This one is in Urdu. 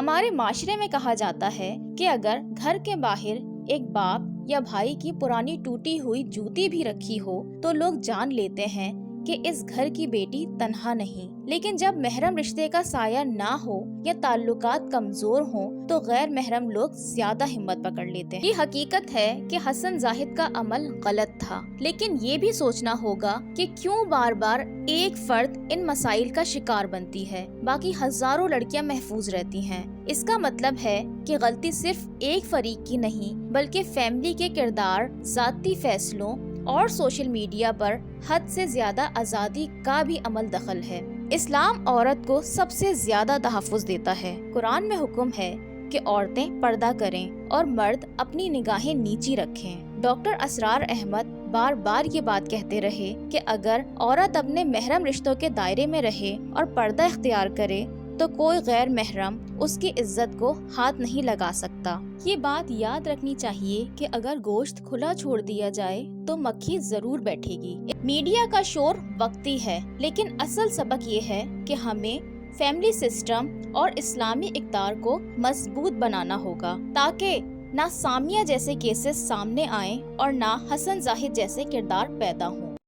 ہمارے معاشرے میں کہا جاتا ہے کہ اگر گھر کے باہر ایک باپ یا بھائی کی پرانی ٹوٹی ہوئی جوتی بھی رکھی ہو تو لوگ جان لیتے ہیں کہ اس گھر کی بیٹی تنہا نہیں. لیکن جب محرم رشتے کا سایہ نہ ہو یا تعلقات کمزور ہوں تو غیر محرم لوگ زیادہ ہمت پکڑ لیتے ہیں. یہ حقیقت ہے کہ حسن زاہد کا عمل غلط تھا، لیکن یہ بھی سوچنا ہوگا کہ کیوں بار بار ایک فرد ان مسائل کا شکار بنتی ہے، باقی ہزاروں لڑکیاں محفوظ رہتی ہیں. اس کا مطلب ہے کہ غلطی صرف ایک فریق کی نہیں بلکہ فیملی کے کردار، ذاتی فیصلوں اور سوشل میڈیا پر حد سے زیادہ آزادی کا بھی عمل دخل ہے. اسلام عورت کو سب سے زیادہ تحفظ دیتا ہے. قرآن میں حکم ہے کہ عورتیں پردہ کریں اور مرد اپنی نگاہیں نیچی رکھیں. ڈاکٹر اسرار احمد بار بار یہ بات کہتے رہے کہ اگر عورت اپنے محرم رشتوں کے دائرے میں رہے اور پردہ اختیار کرے تو کوئی غیر محرم اس کی عزت کو ہاتھ نہیں لگا سکتا. یہ بات یاد رکھنی چاہیے کہ اگر گوشت کھلا چھوڑ دیا جائے تو مکھی ضرور بیٹھے گی. میڈیا کا شور وقتی ہے، لیکن اصل سبق یہ ہے کہ ہمیں فیملی سسٹم اور اسلامی اقدار کو مضبوط بنانا ہوگا تاکہ نہ سامیہ جیسے کیسز سامنے آئیں اور نہ حسن زاہد جیسے کردار پیدا ہوں.